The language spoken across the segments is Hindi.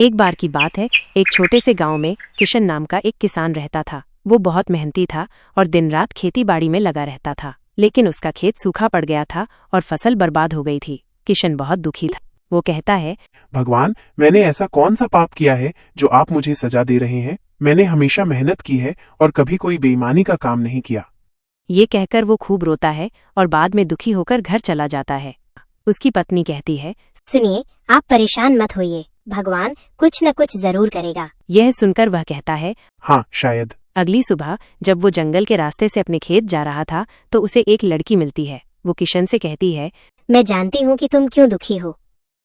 एक बार की बात है, एक छोटे से गांव में किशन नाम का एक किसान रहता था। वो बहुत मेहनती था और दिन रात खेती बाड़ी में लगा रहता था, लेकिन उसका खेत सूखा पड़ गया था और फसल बर्बाद हो गई थी। किशन बहुत दुखी था। वो कहता है, भगवान, मैंने ऐसा कौन सा पाप किया है जो आप मुझे सजा दे रहे हैं? मैंने हमेशा मेहनत की है और कभी कोई बेईमानी का काम नहीं किया। ये कहकर वो खूब रोता है और बाद में दुखी होकर घर चला जाता है। उसकी पत्नी कहती है, सुनिए, आप परेशान मत होइए, भगवान कुछ न कुछ जरूर करेगा। यह सुनकर वह कहता है, हाँ, शायद। अगली सुबह जब वो जंगल के रास्ते से अपने खेत जा रहा था तो उसे एक लड़की मिलती है। वो किशन से कहती है, मैं जानती हूँ कि तुम क्यों दुखी हो।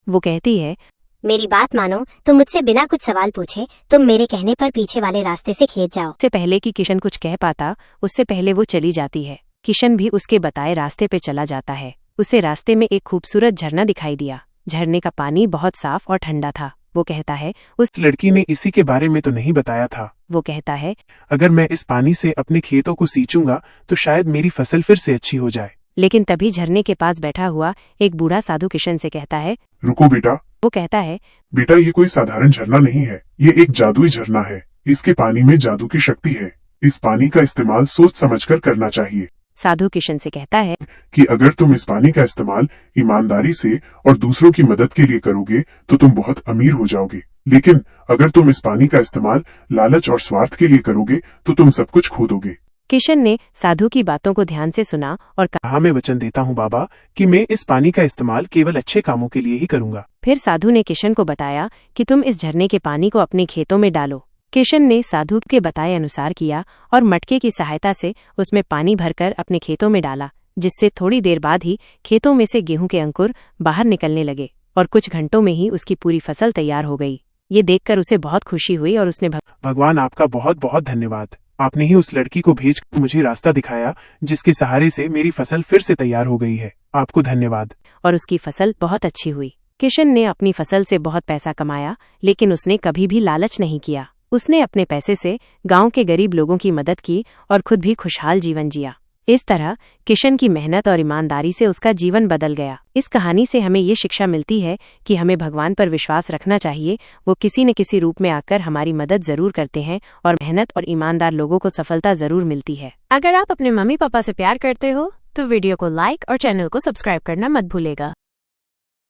वो कहती है, मेरी बात मानो, तुम मुझसे बिना कुछ सवाल पूछे तुम मेरे कहने पर पीछे वाले रास्ते से खेत जाओ। से पहले कि किशन कुछ कह पाता, उससे पहले वो चली जाती है। किशन भी उसके बताए रास्ते पे चला जाता है। उसे रास्ते में एक खूबसूरत झरना दिखाई दिया। झरने का पानी बहुत साफ और ठंडा था। वो कहता है, उस लड़की ने इसी के बारे में तो नहीं बताया था। वो कहता है, अगर मैं इस पानी से अपने खेतों को सींचूंगा तो शायद मेरी फसल फिर से अच्छी हो जाए। लेकिन तभी झरने के पास बैठा हुआ एक बूढ़ा साधु किशन से कहता है, रुको बेटा। वो कहता है, बेटा, ये कोई साधारण झरना नहीं है, ये एक जादुई झरना है। इसके पानी में जादू की शक्ति है। इस पानी का इस्तेमाल सोच समझकर करना चाहिए। साधु किशन से कहता है कि अगर तुम इस पानी का इस्तेमाल ईमानदारी से और दूसरों की मदद के लिए करोगे तो तुम बहुत अमीर हो जाओगे। लेकिन अगर तुम इस पानी का इस्तेमाल लालच और स्वार्थ के लिए करोगे तो तुम सब कुछ खो दोगे। किशन ने साधु की बातों को ध्यान से सुना और कहा, मैं वचन देता हूँ बाबा कि मैं इस पानी का इस्तेमाल केवल अच्छे कामों के लिए ही करूंगा। फिर साधु ने किशन को बताया कि तुम इस झरने के पानी को अपने खेतों में डालो। किशन ने साधु के बताए अनुसार किया और मटके की सहायता से उसमें पानी भरकर अपने खेतों में डाला, जिससे थोड़ी देर बाद ही खेतों में से गेहूं के अंकुर बाहर निकलने लगे और कुछ घंटों में ही उसकी पूरी फसल तैयार हो गई। ये देखकर उसे बहुत खुशी हुई और उसने भगवान, आपका बहुत बहुत धन्यवाद। आपने ही उस लड़की को भेज मुझे रास्ता दिखाया जिसके सहारे से मेरी फसल फिर से तैयार हो गई है। आपको धन्यवाद। और उसकी फसल बहुत अच्छी हुई। किशन ने अपनी फसल से बहुत पैसा कमाया, लेकिन उसने कभी भी लालच नहीं किया। उसने अपने पैसे से गांव के गरीब लोगों की मदद की और खुद भी खुशहाल जीवन जिया। इस तरह किशन की मेहनत और ईमानदारी से उसका जीवन बदल गया। इस कहानी से हमें ये शिक्षा मिलती है कि हमें भगवान पर विश्वास रखना चाहिए। वो किसी न किसी रूप में आकर हमारी मदद जरूर करते हैं और मेहनत और ईमानदार लोगों को सफलता जरूर मिलती है। अगर आप अपने मम्मी पापा से प्यार करते हो तो वीडियो को लाइक और चैनल को सब्सक्राइब करना मत भूलेगा।